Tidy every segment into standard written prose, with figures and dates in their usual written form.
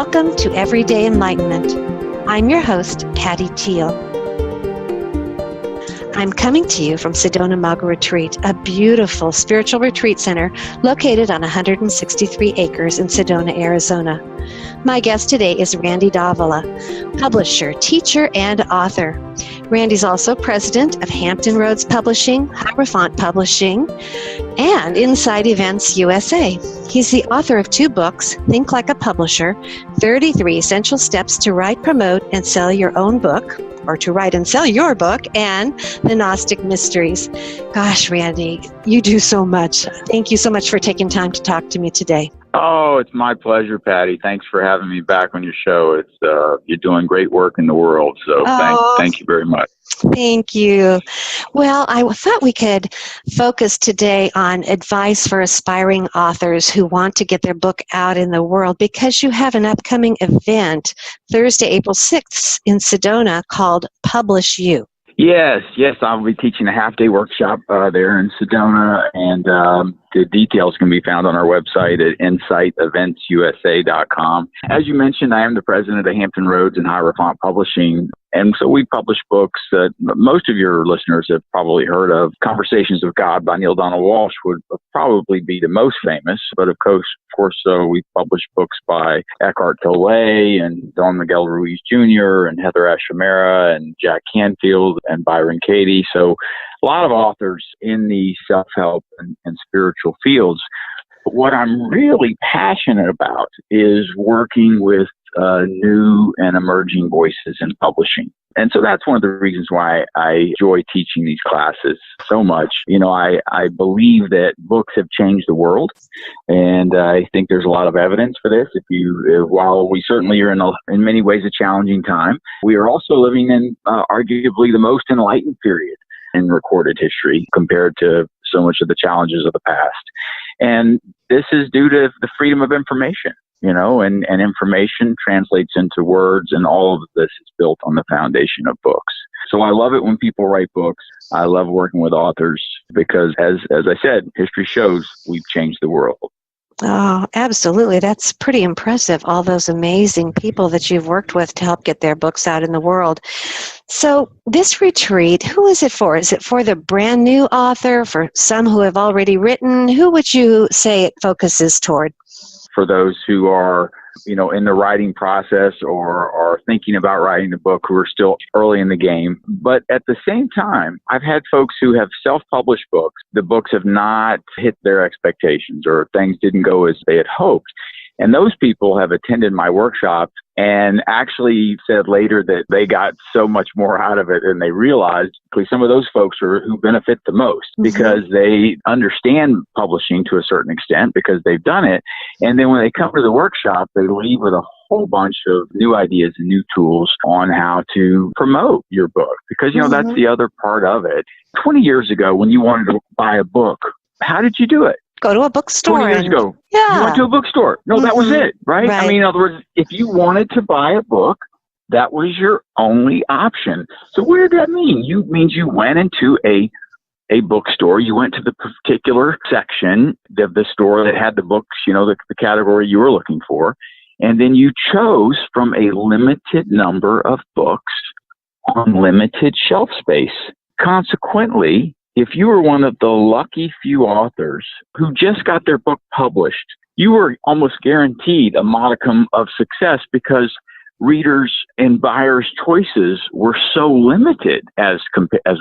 Welcome to Everyday Enlightenment. I'm your host, Patty Teal. I'm coming to you from Sedona Maga Retreat, a beautiful spiritual retreat center located on 163 acres in Sedona, Arizona. My guest today is Randy Davila, publisher, teacher, and author. Randy's also president of Hampton Roads Publishing, Hierophant Publishing, and Inside Events USA. He's the author of 2 books, Think Like a Publisher, 33 Essential Steps to Write, Promote, and Sell Your Own Book, or to write and sell your book, and The Gnostic Mysteries. Gosh, Randy, you do so much. Thank you so much for taking time to talk to me today. Oh, it's my pleasure, Patty. Thanks for having me back on your show. It's you're doing great work in the world, so thank you very much. Thank you. Well, I thought we could focus today on advice for aspiring authors who want to get their book out in the world, because you have an upcoming event Thursday, April 6th in Sedona called Publish You. Yes, I'll be teaching a half-day workshop there in Sedona, and the details can be found on our website at insighteventsusa.com. As you mentioned, I am the president of Hampton Roads and Hierophant Publishing, and so we publish books that most of your listeners have probably heard of. Conversations with God by Neale Donald Walsch would probably be the most famous, but of course, we publish books by Eckhart Tolle and Don Miguel Ruiz Jr. and Heather Ashamara and Jack Canfield and Byron Katie. So a lot of authors in the self-help and spiritual fields. But what I'm really passionate about is working with new and emerging voices in publishing. And so that's one of the reasons why I enjoy teaching these classes so much. You know, I believe that books have changed the world, and I think there's a lot of evidence for this. While we certainly are in many ways a challenging time, we are also living in arguably the most enlightened period in recorded history compared to so much of the challenges of the past. And this is due to the freedom of information. You know, and information translates into words, and all of this is built on the foundation of books. So I love it when people write books. I love working with authors because, as I said, history shows we've changed the world. Oh, absolutely. That's pretty impressive, all those amazing people that you've worked with to help get their books out in the world. So this retreat, who is it for? Is it for the brand new author, for some who have already written? Who would you say it focuses toward? For those who are, you know, in the writing process or are thinking about writing a book, who are still early in the game. But at the same time, I've had folks who have self-published books. The books have not hit their expectations, or things didn't go as they had hoped. And those people have attended my workshop and actually said later that they got so much more out of it than they realized. Some of those folks are who benefit the most because they understand publishing to a certain extent because they've done it. And then when they come to the workshop, they leave with a whole bunch of new ideas and new tools on how to promote your book. Because, you know, that's the other part of it. 20 years ago, when you wanted to buy a book, how did you do it? Go to a bookstore. 20 years ago, you went to a bookstore. No, that was it, right? I mean, in other words, if you wanted to buy a book, that was your only option. So what did that mean? Means you went into a bookstore. You went to the particular section of the store that had the books, you know, the category you were looking for. And then you chose from a limited number of books on limited shelf space. Consequently, if you were one of the lucky few authors who just got their book published, you were almost guaranteed a modicum of success because readers' and buyers' choices were so limited as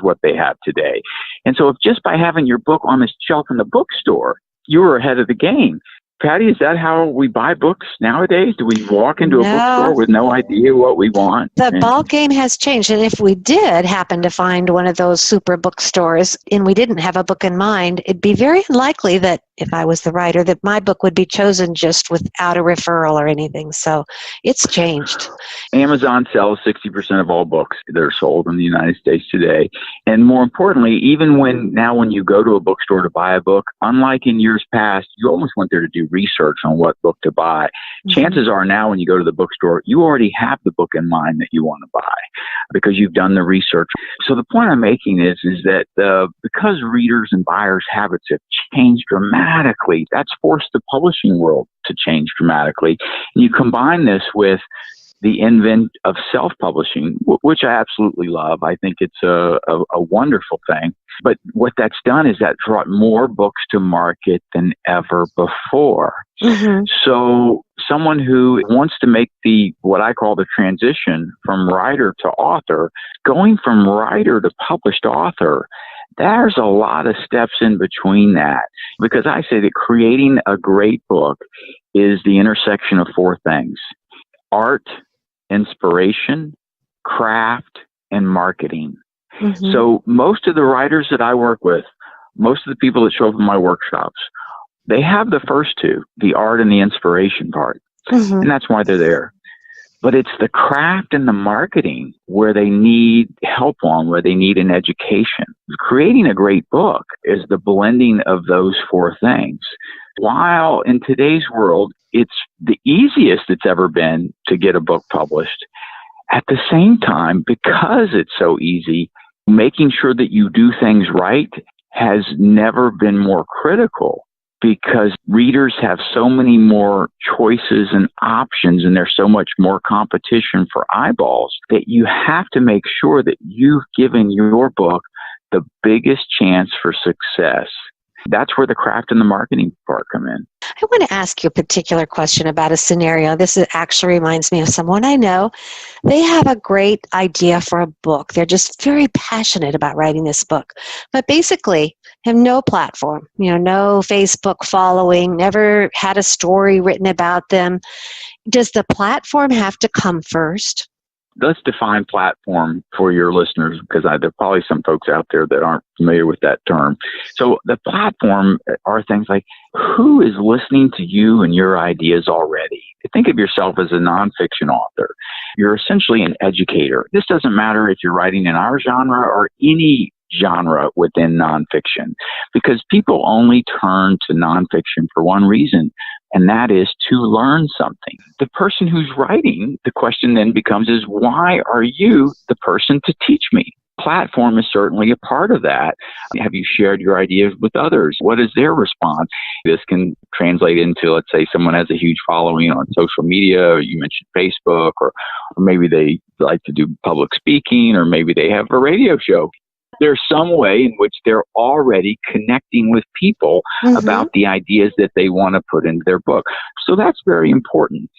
what they have today. And so if just by having your book on the shelf in the bookstore, you were ahead of the game. Patty, is that how we buy books nowadays? Do we walk into a bookstore with no idea what we want? The ball game has changed. And if we did happen to find one of those super bookstores and we didn't have a book in mind, it'd be very unlikely that if I was the writer, that my book would be chosen just without a referral or anything. So it's changed. Amazon sells 60% of all books that are sold in the United States today. And more importantly, even when you go to a bookstore to buy a book, unlike in years past, you almost went there to do research on what book to buy. Chances are now when you go to the bookstore, you already have the book in mind that you want to buy because you've done the research. So the point I'm making is that because readers and buyers' habits have changed dramatically dramatically. That's forced the publishing world to change dramatically. And you combine this with the invent of self-publishing, which I absolutely love. I think it's a wonderful thing. But what that's done is that brought more books to market than ever before. Mm-hmm. So someone who wants to make what I call the transition from writer to author, going from writer to published author, there's a lot of steps in between that, because I say that creating a great book is the intersection of four things: art, inspiration, craft, and marketing. Mm-hmm. So most of the writers that I work with, most of the people that show up in my workshops, they have the first two, the art and the inspiration part. Mm-hmm. And that's why they're there. But it's the craft and the marketing where they need help on, where they need an education. Creating a great book is the blending of those four things. While in today's world, it's the easiest it's ever been to get a book published, at the same time, because it's so easy, making sure that you do things right has never been more critical, because readers have so many more choices and options, and there's so much more competition for eyeballs, that you have to make sure that you've given your book the biggest chance for success. That's where the craft and the marketing part come in. I want to ask you a particular question about a scenario. This actually reminds me of someone I know. They have a great idea for a book. They're just very passionate about writing this book, but basically have no platform, no Facebook following, never had a story written about them. Does the platform have to come first? Let's define platform for your listeners, because there are probably some folks out there that aren't familiar with that term. So the platform are things like, who is listening to you and your ideas already? Think of yourself as a nonfiction author. You're essentially an educator. This doesn't matter if you're writing in our genre or any genre within nonfiction, because people only turn to nonfiction for one reason, and that is to learn something. The person who's writing, the question then becomes is, why are you the person to teach me? Platform is certainly a part of that. Have you shared your ideas with others? What is their response? This can translate into, let's say, someone has a huge following on social media. You mentioned Facebook, or maybe they like to do public speaking, or maybe they have a radio show. There's some way in which they're already connecting with people about the ideas that they want to put into their book. So that's very important.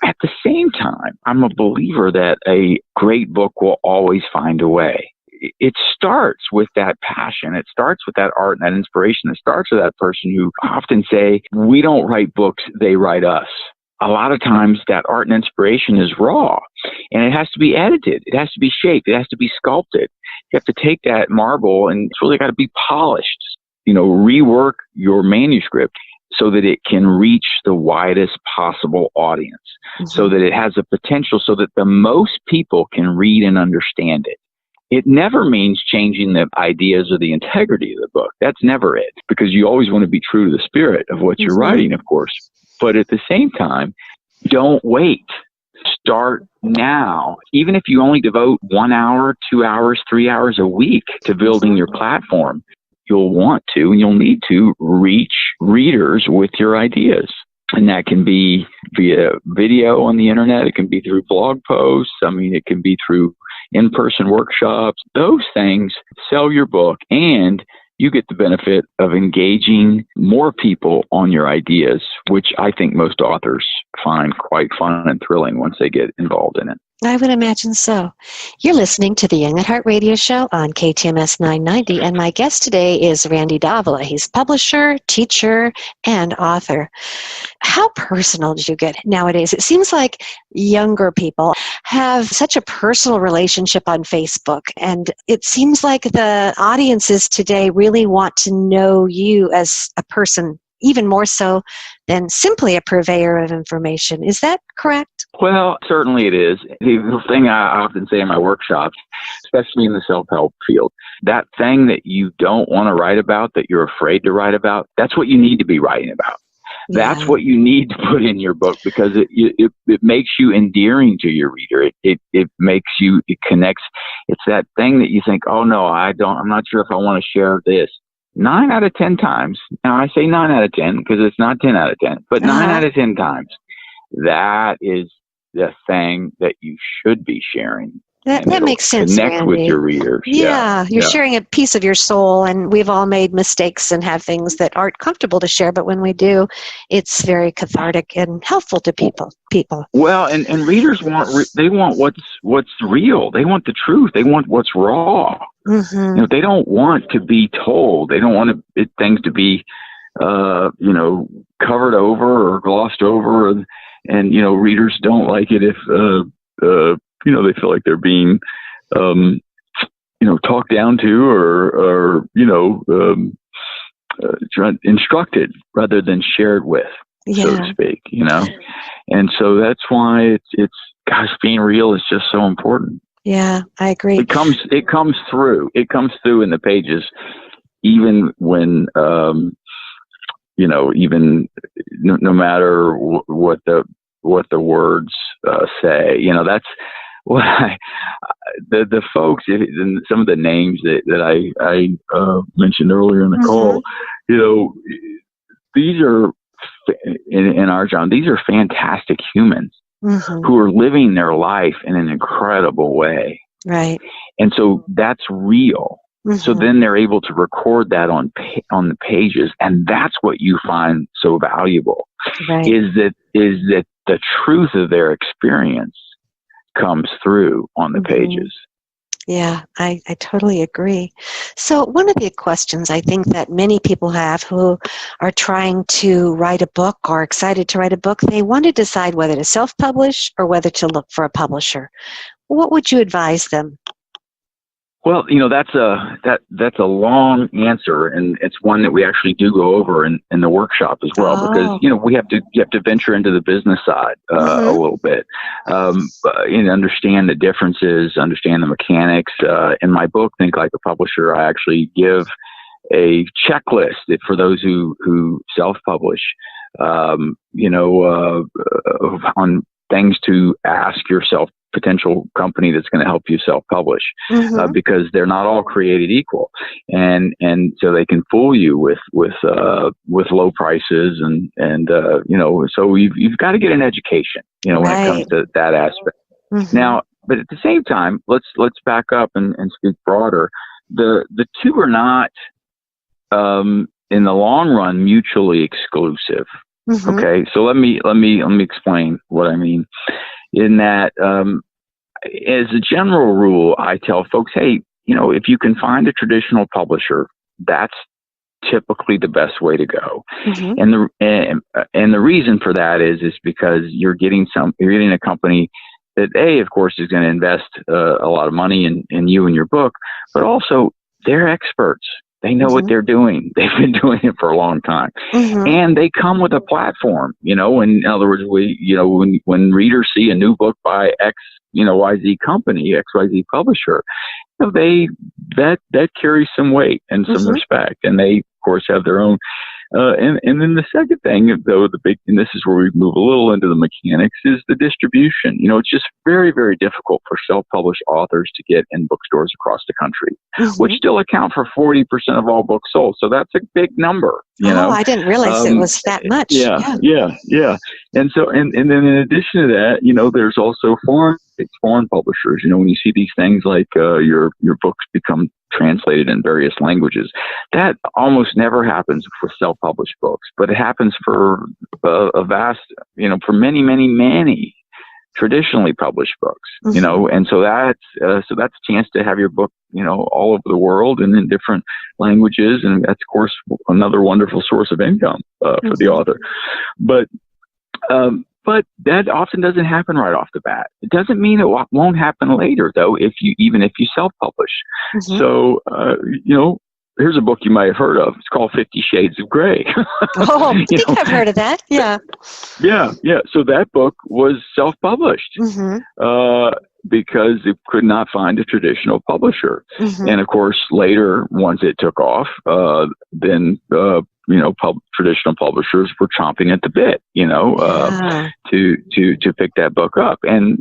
At the same time, I'm a believer that a great book will always find a way. It starts with that passion. It starts with that art and that inspiration. It starts with that person who often say, we don't write books, they write us. A lot of times that art and inspiration is raw, and it has to be edited. It has to be shaped. It has to be sculpted. You have to take that marble, and it's really got to be polished. Rework your manuscript so that it can reach the widest possible audience, so that it has a potential so that the most people can read and understand it. It never means changing the ideas or the integrity of the book. That's never it, because you always want to be true to the spirit of what you're writing, of course. But at the same time, don't wait. Start now. Even if you only devote 1 hour, 2 hours, 3 hours a week to building your platform, you'll want to and you'll need to reach readers with your ideas. And that can be via video on the internet. It can be through blog posts. It can be through in-person workshops. Those things sell your book, and you get the benefit of engaging more people on your ideas, which I think most authors find quite fun and thrilling once they get involved in it. I would imagine so. You're listening to the Young at Heart radio show on KTMS 990, and my guest today is Randy Davila. He's publisher, teacher, and author. How personal do you get nowadays? It seems like younger people have such a personal relationship on Facebook, and it seems like the audiences today really want to know you as a person, even more so than simply a purveyor of information. Is that correct? Well, certainly it is. The thing I often say in my workshops, especially in the self-help field, that thing that you don't want to write about, that you're afraid to write about, that's what you need to be writing about. That's what you need to put in your book, because it makes you endearing to your reader. It makes you, it connects. It's that thing that you think, oh no, I'm not sure if I want to share this. 9 out of 10 times, now I say 9 out of 10 because it's not 10 out of 10, but 9 out of 10 times, that is the thing that you should be sharing. That makes sense, connect Randy. with your readers. Yeah, you're sharing a piece of your soul, and we've all made mistakes and have things that aren't comfortable to share, but when we do, it's very cathartic and helpful to people. Well, and readers they want what's real. They want the truth. They want what's raw. Mm-hmm. They don't want to be told. They don't want things to be covered over or glossed over, and readers don't like it if they feel like they're being talked down to or instructed rather than shared with, so to speak. And so that's why it's gosh, being real is just so important. Yeah, I agree. It comes through in the pages, even when even no matter what the words say. That's what the folks, some of the names that I mentioned earlier in the call. These are in our genre. These are fantastic humans who are living their life in an incredible way. Right. And so that's real. So then they're able to record that on the pages, and that's what you find so valuable. Right. Is that the truth of their experience comes through on the pages. Yeah, I totally agree. So one of the questions I think that many people have who are trying to write a book or excited to write a book, they want to decide whether to self-publish or whether to look for a publisher. What would you advise them? Well, that's a long answer, and it's one that we actually do go over in the workshop as well, because you have to venture into the business side a little bit, and understand the differences, understand the mechanics. In my book, Think Like a Publisher, I actually give a checklist for those who self-publish, on things to ask yourself. Potential company that's going to help you self-publish, because they're not all created equal, and so they can fool you with low prices and so you've got to get an education, when it comes to that aspect. Now, but at the same time, let's back up and speak broader. The two are not in the long run mutually exclusive. Okay, so let me explain what I mean. In that, as a general rule, I tell folks, hey, if you can find a traditional publisher, that's typically the best way to go. And the reason for that is because you're getting a company that, of course, is going to invest a lot of money in you and your book, but also they're experts. They know what they're doing. They've been doing it for a long time. And they come with a platform, in other words, when readers see a new book by XYZ company, XYZ publisher, that carries some weight and some respect. And they, of course, have their own. And then the second thing, though, and this is where we move a little into the mechanics, is the distribution. It's just very, very difficult for self-published authors to get in bookstores across the country, which still account for 40% of all books sold. So that's a big number. I didn't realize it was that much. Yeah. And so, and then in addition to that, there's also foreign publishers. When you see these things like your books become translated in various languages, that almost never happens for self-published books, but it happens for a vast, for many traditionally published books, and so that's a chance to have your book, all over the world and in different languages, and that's, of course, another wonderful source of income for the author. But that often doesn't happen right off the bat. It doesn't mean it won't happen later, though, if you self-publish. So, here's a book you might have heard of. It's called 50 Shades of Grey. I think I've heard of that. Yeah. Yeah. So that book was self-published because it could not find a traditional publisher. And, of course, later, once it took off, then traditional publishers were chomping at the bit, to pick that book up. And,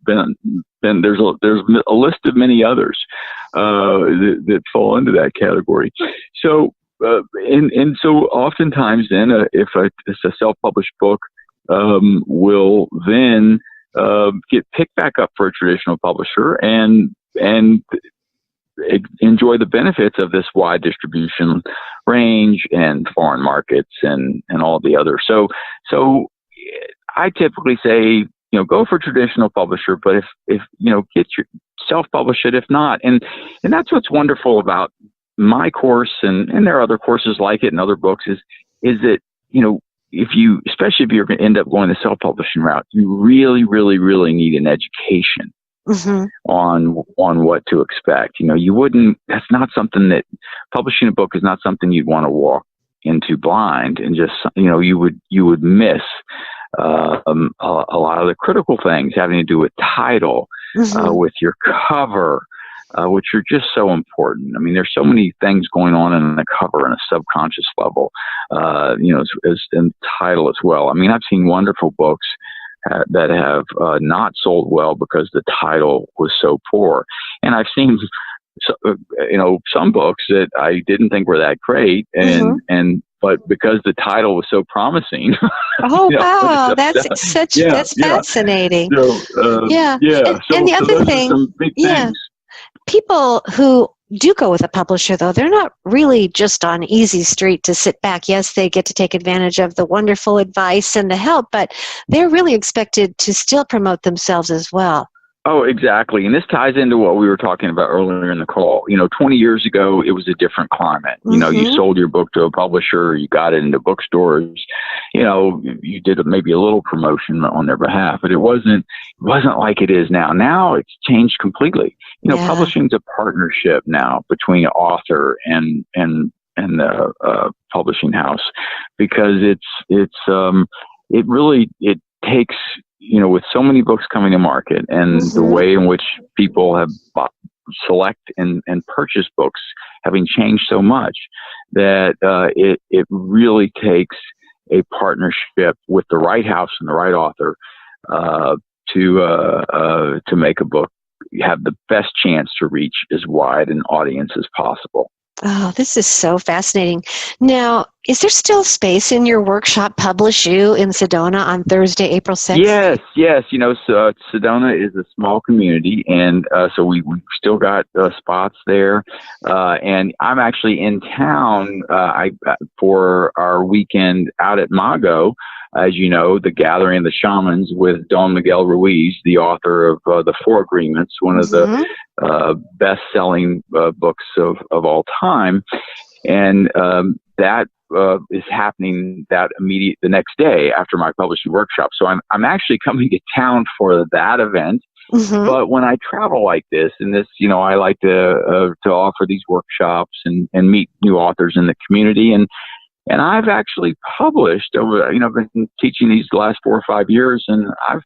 there's a list of many others that fall into that category. So and so oftentimes then if it's a self-published book will then get picked back up for a traditional publisher and enjoy the benefits of this wide distribution range and foreign markets and all the others. So I typically say, go for a traditional publisher, but if get your self-publish it, if not. And that's what's wonderful about my course, and there are other courses like it and other books, is that, especially if you're going to end up going the self-publishing route, you really, really, really need an education on what to expect. That's not something that publishing a book is not something you'd want to walk into blind and just, you would miss a lot of the critical things having to do with title, with your cover, which are just so important. I mean, there's so many things going on in the cover on a subconscious level, as in title as well. I mean, I've seen wonderful books that have not sold well because the title was so poor. And I've seen, some books that I didn't think were that great, but because the title was so promising. Oh, wow. That's fascinating. So, And the other thing, people who do go with a publisher, though, they're not really just on easy street to sit back. Yes, they get to take advantage of the wonderful advice and the help, but they're really expected to still promote themselves as well. Oh, exactly. And this ties into what we were talking about earlier in the call. 20 years ago, it was a different climate. You sold your book to a publisher, you got it into bookstores, you did maybe a little promotion on their behalf, but it wasn't like it is now. Now it's changed completely. Publishing's a partnership now between author and the publishing house, because it takes, with so many books coming to market and the way in which people have select and purchase books having changed so much, that it really takes a partnership with the right house and the right author to make a book have the best chance to reach as wide an audience as possible. Oh, this is so fascinating. Now, is there still space in your workshop, Publish You, in Sedona on Thursday, April 6th? Yes. So Sedona is a small community, and so we've still got spots there. And I'm actually in town for our weekend out at Mago. As you know, the Gathering of the Shamans with Don Miguel Ruiz, the author of The Four Agreements, one of the best-selling books of all time. And that is happening the next day after my publishing workshop. So I'm actually coming to town for that event. But when I travel like this, and this, I like to offer these workshops and meet new authors in the community. And I've actually published over, I've been teaching these the last 4 or 5 years, and I've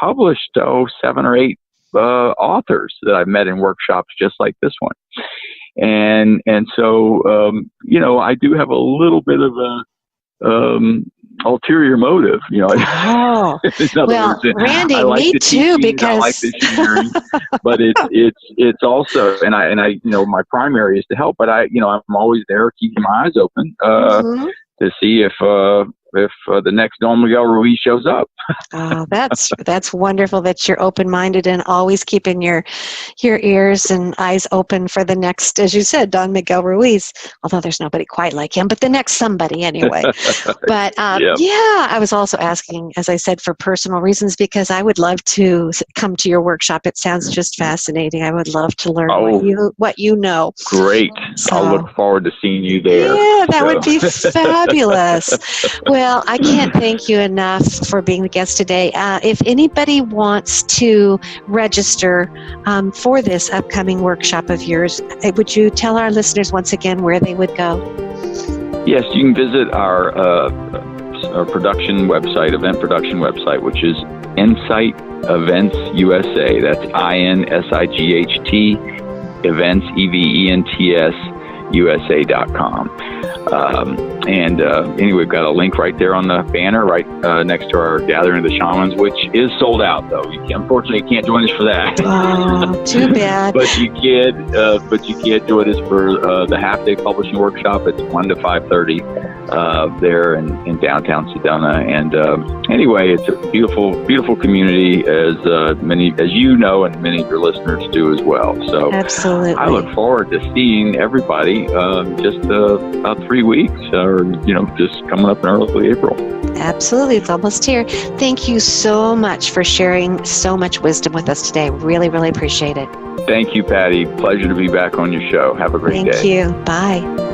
published 7 or 8 authors that I've met in workshops just like this one. And so, I do have a little bit of a ulterior motive, Oh, well, Randy, I like me too, because I like the sharing, but it's also, and I, my primary is to help, but I'm always there keeping my eyes open to see if the next Don Miguel Ruiz shows up. Oh, that's wonderful that you're open-minded and always keeping your ears and eyes open for the next, as you said, Don Miguel Ruiz, although there's nobody quite like him, but the next somebody anyway. But I was also asking, as I said, for personal reasons, because I would love to come to your workshop. It sounds just fascinating. I would love to learn what you know. Great. So, I'll look forward to seeing you there. Yeah, that would be fabulous. Well, I can't thank you enough for being the guest today. If anybody wants to register for this upcoming workshop of yours, would you tell our listeners once again where they would go? Yes, you can visit our production website, event production website, which is Insight Events USA. That's INSIGHT Events, EVENTS Anyway, we've got a link right there on the banner, right next to our Gathering of the Shamans, which is sold out, though. Unfortunately, you can't join us for that. Oh, too bad. But you can join us for the half-day publishing workshop. It's 1 to 5:30 there in downtown Sedona. And anyway, it's a beautiful, beautiful community, as you know, and many of your listeners do as well. So absolutely, I look forward to seeing everybody just about 3 weeks, or just coming up in early April. Absolutely, it's almost here. Thank you so much for sharing so much wisdom with us today. Really, really appreciate it. Thank you, Patty. Pleasure to be back on your show. Have a great day. Thank you. Bye.